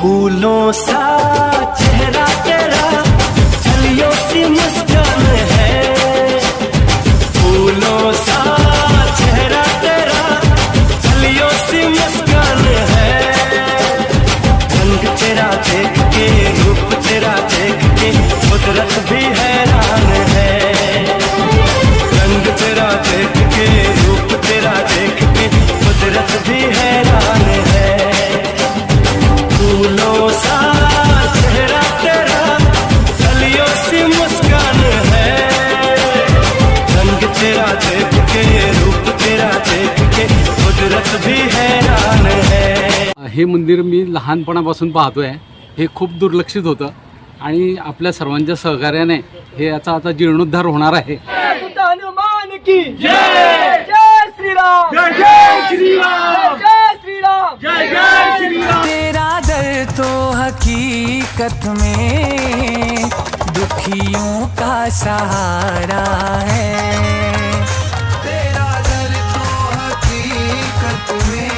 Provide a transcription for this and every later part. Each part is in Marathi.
फूलों सा चेहरा तेरा, छलियों सी मुस्कान है। फूलों सा चेहरा तेरा, छलियों सी मुस्कान है। रंग तेरा देख के, रूप तेरा देख के, कुदरत भी हैरान है। रंग तेरा देख के, रूप तेरा देख के, कुदरत भी हैरान है। फूलों सा चेहरा तेरा, कलियों सी मुस्कान है। रंग तेरा देख के, रूप तेरा देख के, कुदरत भी हैरान है। हे मंदिर मी लहानपणापासून पाहतोय। हे खूप दुर्लक्षित होतं आणि आपल्या सर्वांच्या सहकार्याने हे याचा आता जीर्णोद्धार होणार आहे। हनुमान की जय, जय श्री राम, जय श्री राम, जय श्री राम, जय श्री राम। तेरा दर तो हकीकत में दुखियों का सहारा है। तेरा दर तो हकीकत में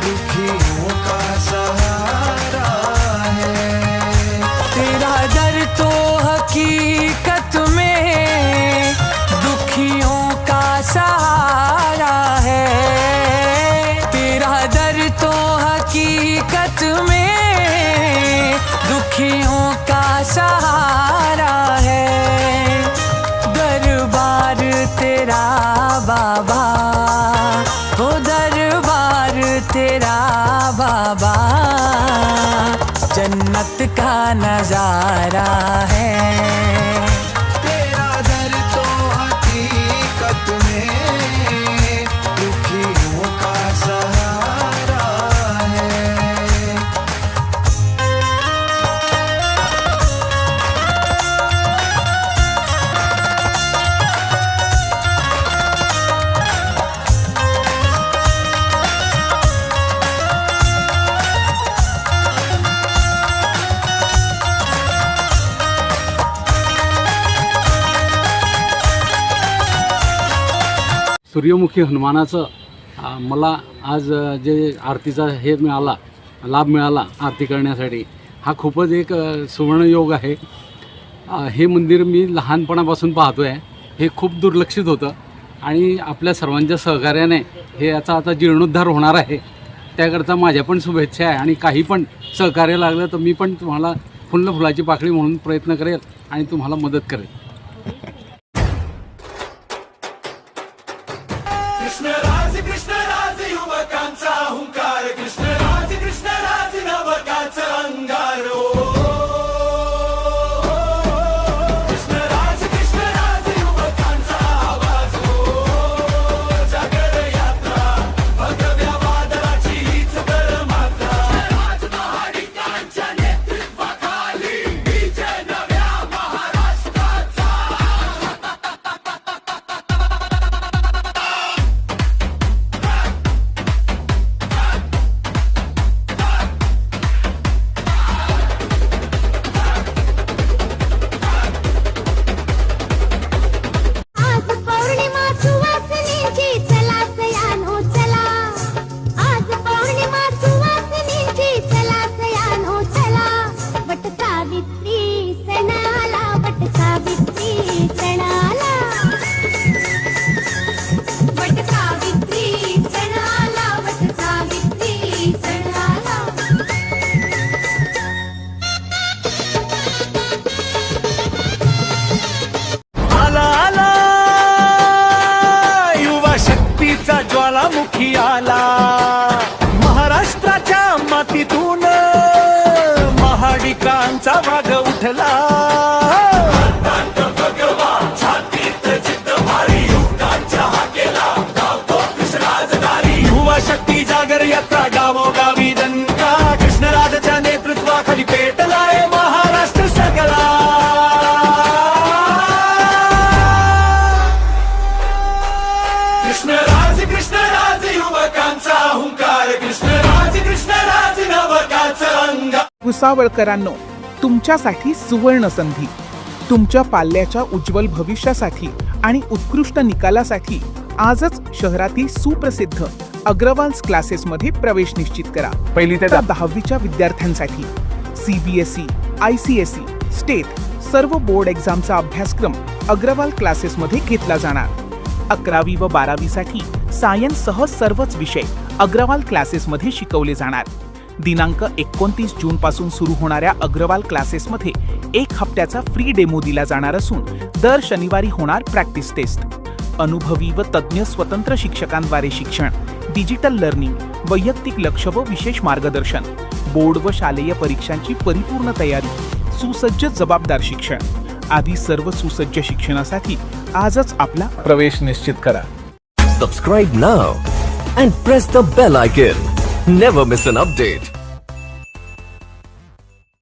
दुखियों का सहारा है। तेरा दर तो हकीकत में दुखियों का सहारा है। तेरा दर तो हकीकत में दुखियों का सहारा है। दरबार तेरा बाबा, हो दरबार तेरा बाबा, जन्नत का नजारा है। तेरा दर तो हकीकत में दुखियों का सहारा है। सूर्यमुखी हनुमानाचं मला आज जे आरतीचा हे मिळाला, लाभ मिळाला आरती करण्यासाठी, हा खूपच एक सुवर्णयोग आहे। हे मंदिर मी लहानपणापासून पाहतोय। हे खूप दुर्लक्षित होतं आणि आपल्या सर्वांच्या सहकार्याने हे याचा आता जीर्णोद्धार होणार आहे। त्याकरता माझ्या पण शुभेच्छा आहे आणि काही पण सहकार्य लागलं तर मी पण तुम्हाला फुलाची पाकळी म्हणून प्रयत्न करेल आणि तुम्हाला मदत करेल। कृष्णराज युवकांचा हुंकार, कृष्णराज नवकाचा अंगार। कृष्णराज युवकांचा आवाज, जागर यात्रा, भगव्या वादळाची हीच तर मात्रा। महाडिकांच्या नेतृत्वाखाली बीज नव्या महाराष्ट्राचा। ज्वालामुखी आला महाराष्ट्राच्या मातीतून, महाडिकांचा वाघ उठला। युवा शक्ती जागर यात्रा गावोगावी दणका, कृष्णराजाच्या नेतृत्वाखाली पेटलाय महाराष्ट्र सगळा। कृष्णराज युवकांचा हुंकार, कृष्णराज नवकाचा अंगार। भुसावळकरांनो, तुमच्यासाठी सुवर्ण संधी। तुमच्या पाल्याच्या उज्ज्वल भविष्यासाठी आणि उत्कृष्ट निकालासाठी आजच शहरातील सुप्रसिद्ध अग्रवाल्स क्लासेसमध्ये प्रवेश निश्चित करा. पहिली ते 10वीच्या विद्यार्थ्यांसाठी CBSE, ICSE, स्टेट सर्व बोर्ड एक्झामचा अभ्यासक्रम अग्रवाल क्लासेसमध्ये घेतला जाणार. 11वी व 12वीसाठी सायन्ससह सर्वच विषय अग्रवाल क्लासेसमध्ये शिकवले जाणार. दिनांक 29 जून पासून सुरू होणाऱ्या अग्रवाल क्लासेसमध्ये 1 हप्त्याचा फ्री डेमो दिला जाणार असून दर शनिवारी होणार प्रॅक्टिस टेस्ट. अनुभवी व तज्ज्ञ स्वतंत्र शिक्षकांद्वारे शिक्षण, डिजिटल लर्निंग, वैयक्तिक लक्ष व विशेष मार्गदर्शन, बोर्ड व शालेय परीक्षांची परिपूर्ण तयारी, सुसज्ज जबाबदार शिक्षण आदी सर्व सुसज्ज शिक्षणासाठी आजच आपला प्रवेश निश्चित करा. Subscribe now and press the bell icon. Never miss an update.